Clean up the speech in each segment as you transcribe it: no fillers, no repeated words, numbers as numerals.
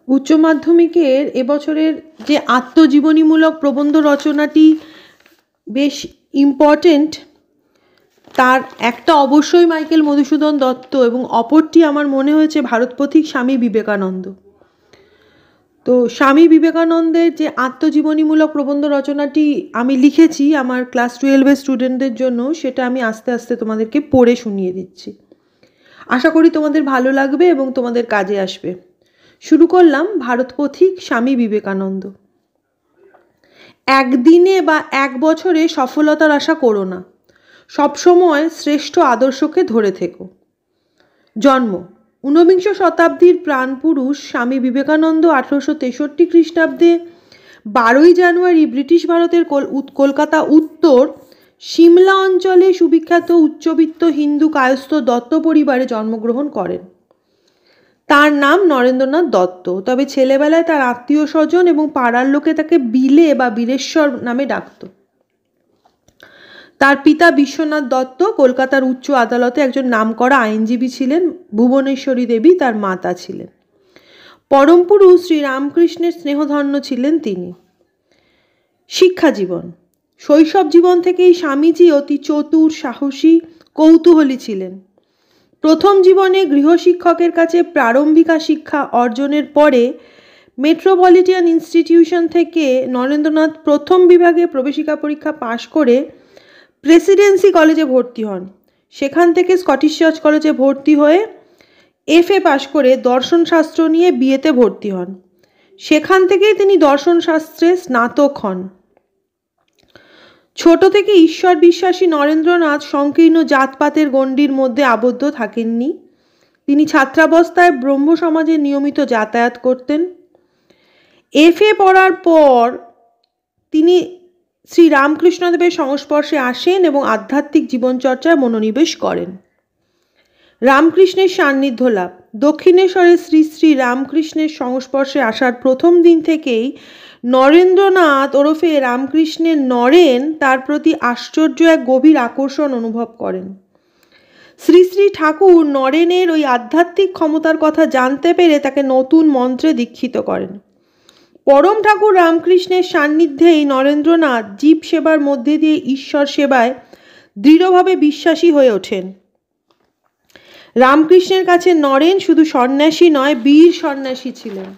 উচ্চ মাধ্যমিকের এবছরের যে আত্মজীবনীমূলক প্রবন্ধ রচনাটি বেশ ইম্পর্টেন্ট। তার একটা অবশ্যই মাইকেল মধুসূদন দত্ত এবং অপরটি আমার মনে হয়েছে ভারতপথিক স্বামী বিবেকানন্দ। তো স্বামী বিবেকানন্দের যে আত্মজীবনীমূলক প্রবন্ধ রচনাটি আমি লিখেছি আমার ক্লাস 12-এর স্টুডেন্টদের জন্য, সেটা আমি আস্তে আস্তে তোমাদেরকে পড়ে শুনিয়ে দিচ্ছি। আশা করি তোমাদের ভালো লাগবে এবং তোমাদের কাজে আসবে। শুরু করলাম। ভারতপথিক স্বামী বিবেকানন্দ। একদিনে বা এক বছরে সফলতার আশা করো না, সবসময় শ্রেষ্ঠ আদর্শকে ধরে থেকো। জন্ম: ঊনবিংশ শতাব্দীর প্রাণপুরুষ স্বামী বিবেকানন্দ 1863 খ্রিস্টাব্দে 12ই জানুয়ারি ব্রিটিশ ভারতের কলকাতা উত্তর সিমলা অঞ্চলে সুবিখ্যাত উচ্চবিত্ত হিন্দু কায়স্থ দত্ত পরিবারে জন্মগ্রহণ করেন। তার নাম নরেন্দ্রনাথ দত্ত, তবে ছেলেবেলায় তার আত্মীয় স্বজন এবং পাড়ার লোকে তাকে বিলে বা বীরেশ্বর নামে ডাকত। তার পিতা বিশ্বনাথ দত্ত কলকাতার উচ্চ আদালতে একজন নামকরা আইনজীবী ছিলেন। ভুবনেশ্বরী দেবী তার মাতা ছিলেন। পরম পুরুষ শ্রী রামকৃষ্ণের স্নেহধন্য ছিলেন তিনি। শিক্ষা জীবন: শৈশব জীবন থেকেই স্বামীজি অতি চতুর, সাহসী, কৌতূহলী ছিলেন। প্রথম জীবনে গৃহশিক্ষকের কাছে প্রারম্ভিকা শিক্ষা অর্জনের পরে মেট্রোপলিটন ইনস্টিটিউশন থেকে নরেন্দ্রনাথ প্রথম বিভাগে প্রবেশিকা পরীক্ষা পাশ করে প্রেসিডেন্সি কলেজে ভর্তি হন। সেখান থেকে স্কটিশ চার্চ কলেজে ভর্তি হয়ে এফএ পাশ করে দর্শনশাস্ত্র নিয়ে বিএতে ভর্তি হন। সেখান থেকেই তিনি দর্শনশাস্ত্রে স্নাতক হন। ছোট থেকে ঈশ্বর বিশ্বাসী নরেন্দ্রনাথ সংকীর্ণ জাতপাতের গণ্ডির মধ্যে আবদ্ধ থাকেননি। তিনি ছাত্রাবস্থায় ব্রহ্ম সমাজে নিয়মিত যাতায়াত করতেন। এফএ পড়ার পর তিনি শ্রী রামকৃষ্ণদেবের সংস্পর্শে আসেন এবং আধ্যাত্মিক জীবনচর্চায় মনোনিবেশ করেন। রামকৃষ্ণের সান্নিধ্য লাভ: দক্ষিণেশ্বরে শ্রী শ্রী রামকৃষ্ণের সংস্পর্শে আসার প্রথম দিন থেকেই নরেন্দ্রনাথ ওরফে রামকৃষ্ণের নরেন তার প্রতি আশ্চর্য এক গভীর আকর্ষণ অনুভব করেন। শ্রী শ্রী ঠাকুর নরেনের ওই আধ্যাত্মিক ক্ষমতার কথা জানতে পেরে তাকে নতুন মন্ত্রে দীক্ষিত করেন। পরম ঠাকুর রামকৃষ্ণের সান্নিধ্যেই নরেন্দ্রনাথ জীব সেবার মধ্যে দিয়ে ঈশ্বর সেবায় দৃঢ়ভাবে বিশ্বাসী হয়ে ওঠেন। রামকৃষ্ণের কাছে নরেন শুধু সন্ন্যাসী নয়, বীর সন্ন্যাসী ছিলেন।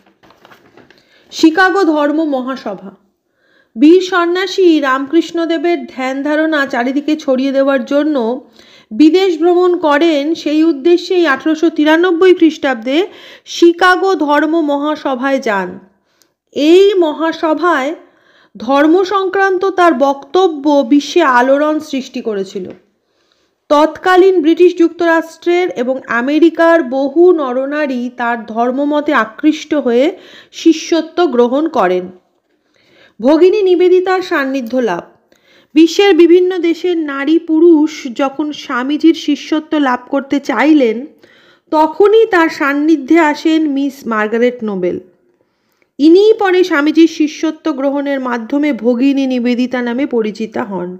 শিকাগো ধর্ম মহাসভা: বীর সন্ন্যাসী রামকৃষ্ণদেবের ধ্যান ধারণা চারিদিকে ছড়িয়ে দেওয়ার জন্য বিদেশ ভ্রমণ করেন। সেই উদ্দেশ্যেই 1893 খ্রিস্টাব্দে শিকাগো ধর্ম মহাসভায় যান। এই মহাসভায় ধর্ম সংক্রান্ত তার বক্তব্য বিশ্বে আলোড়ন সৃষ্টি করেছিল। তৎকালীন ব্রিটিশ যুক্তরাষ্ট্রের এবং আমেরিকার বহু নরনারী তার ধর্মমতে আকৃষ্ট হয়ে শিষ্যত্ব গ্রহণ করেন। ভগিনী নিবেদিতার সান্নিধ্য লাভ: বিশ্বের বিভিন্ন দেশের নারী পুরুষ যখন স্বামীজির শিষ্যত্ব লাভ করতে চাইলেন, তখনই তার সান্নিধ্যে আসেন মিস মার্গারেট নোবেল। ইনিই পরে স্বামীজির শিষ্যত্ব গ্রহণের মাধ্যমে ভগিনী নিবেদিতা নামে পরিচিতা হন।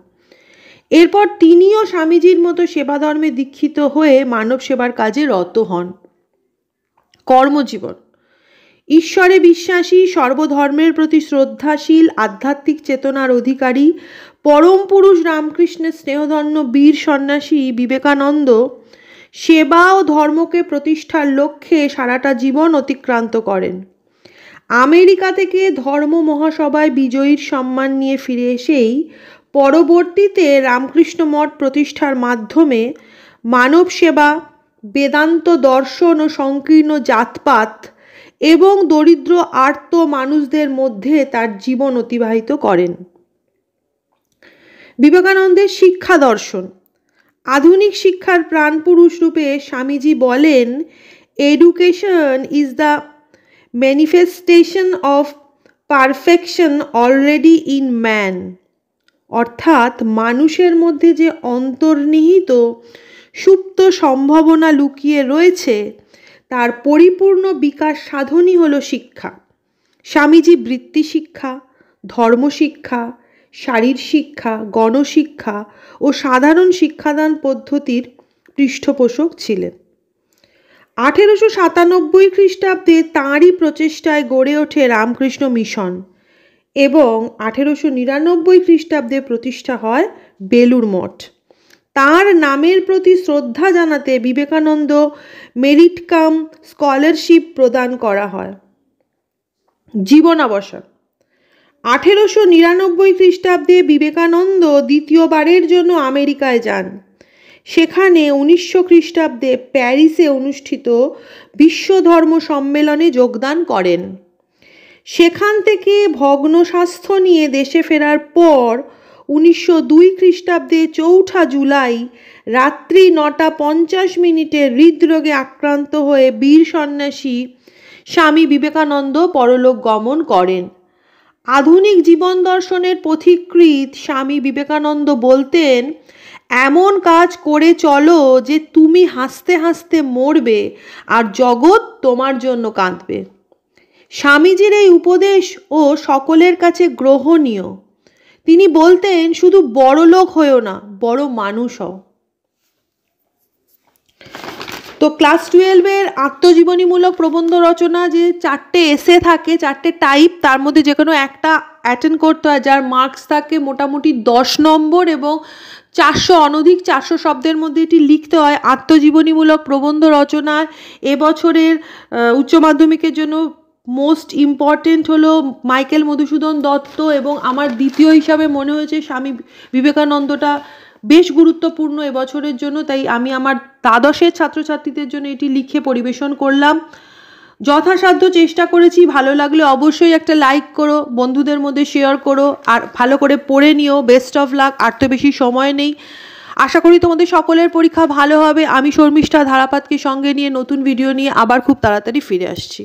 এরপর তিনিও স্বামীজির মতো সেবাধর্মে দীক্ষিত হয়ে মানব সেবার কাজে রত হন। কর্মজীবন: ঈশ্বরে বিশ্বাসী, সর্বধর্মের প্রতি শ্রদ্ধাশীল, আধ্যাত্মিক চেতনার অধিকারী পরম পুরুষ রামকৃষ্ণের স্নেহধন্য বীর সন্ন্যাসী বিবেকানন্দ সেবা ও ধর্মকে প্রতিষ্ঠার লক্ষ্যে সারাটা জীবন অতিক্রান্ত করেন। আমেরিকা থেকে ধর্ম মহাসভায় বিজয়ীর সম্মান নিয়ে ফিরে এসেই পরবর্তীতে রামকৃষ্ণ মঠ প্রতিষ্ঠার মাধ্যমে মানব সেবা, বেদান্ত দর্শন ও সংকীর্ণ জাতপাত এবং দরিদ্র আর্ত মানুষদের মধ্যে তার জীবন অতিবাহিত করেন। বিবেকানন্দের শিক্ষা দর্শন: আধুনিক শিক্ষার প্রাণপুরুষ রূপে স্বামীজি বলেন, education is the manifestation of perfection already in man. অর্থাৎ মানুষের মধ্যে যে অন্তর্নিহিত সুপ্ত সম্ভাবনা লুকিয়ে রয়েছে তার পরিপূর্ণ বিকাশ সাধনই হলো শিক্ষা। স্বামীজি বৃত্তি শিক্ষা, ধর্মশিক্ষা, শারীর শিক্ষা, গণশিক্ষা ও সাধারণ শিক্ষাদান পদ্ধতির পৃষ্ঠপোষক ছিলেন। 1897 খ্রিস্টাব্দে তাঁরই প্রচেষ্টায় গড়ে ওঠে রামকৃষ্ণ মিশন এবং 1899 খ্রিস্টাব্দে প্রতিষ্ঠা হয় বেলুড় মঠ। তাঁর নামের প্রতি শ্রদ্ধা জানাতে বিবেকানন্দ মেরিট কাম স্কলারশিপ প্রদান করা হয়। জীবনাবসান: 1899 খ্রিস্টাব্দে বিবেকানন্দ দ্বিতীয়বারের জন্য আমেরিকায় যান। সেখানে 1900 খ্রিস্টাব্দে প্যারিসে অনুষ্ঠিত বিশ্ব ধর্ম সম্মেলনে যোগদান করেন। সেখান থেকে ভগ্ন স্বাস্থ্য নিয়ে দেশে ফেরার পর 1902 খ্রিস্টাব্দে 4 জুলাই রাত্রি 9:50 হৃদরোগে আক্রান্ত হয়ে বীর সন্ন্যাসী স্বামী বিবেকানন্দ পরলোক গমন করেন। আধুনিক জীবন দর্শনের পথিকৃৎ স্বামী বিবেকানন্দ বলতেন, এমন কাজ করে চলো যে তুমি হাসতে হাসতে মরবে আর জগৎ তোমার জন্য কাঁদবে। স্বামীজির এই উপদেশ ও সকলের কাছে গ্রহণীয়। তিনি বলতেন, শুধু বড় লোক হয়েও না, বড় মানুষ হও। তো ক্লাস 12-এর আত্মজীবনীমূলক প্রবন্ধ রচনা যে 4টে এসে থাকে, 4টে টাইপ, তার মধ্যে যে কোনো একটা অ্যাটেন্ড করতে হয়, যার মার্কস থাকে মোটামুটি 10 নম্বর এবং 400 অনধিক 400 শব্দের মধ্যে এটি লিখতে হয়। আত্মজীবনীমূলক প্রবন্ধ রচনায় এবছরের উচ্চ মাধ্যমিকের জন্য মোস্ট ইম্পর্টেন্ট হলো মাইকেল মধুসূদন দত্ত, এবং আমার দ্বিতীয় হিসাবে মনে হয়েছে স্বামী বিবেকানন্দটা বেশ গুরুত্বপূর্ণ এবছরের জন্য। তাই আমি আমার দ্বাদশের ছাত্রছাত্রীদের জন্য এটি লিখে পরিবেশন করলাম। যথাসাধ্য চেষ্টা করেছি। ভালো লাগলে অবশ্যই একটা লাইক করো, বন্ধুদের মধ্যে শেয়ার করো, আর ভালো করে পড়ে নিও। Best of luck. আর তো বেশি সময় নেই। আশা করি তোমাদের সকলের পরীক্ষা ভালো হবে। আমি শর্মিষ্ঠা ধারাপাতকে সঙ্গে নিয়ে নতুন ভিডিও নিয়ে আবার খুব তাড়াতাড়ি ফিরে আসছি।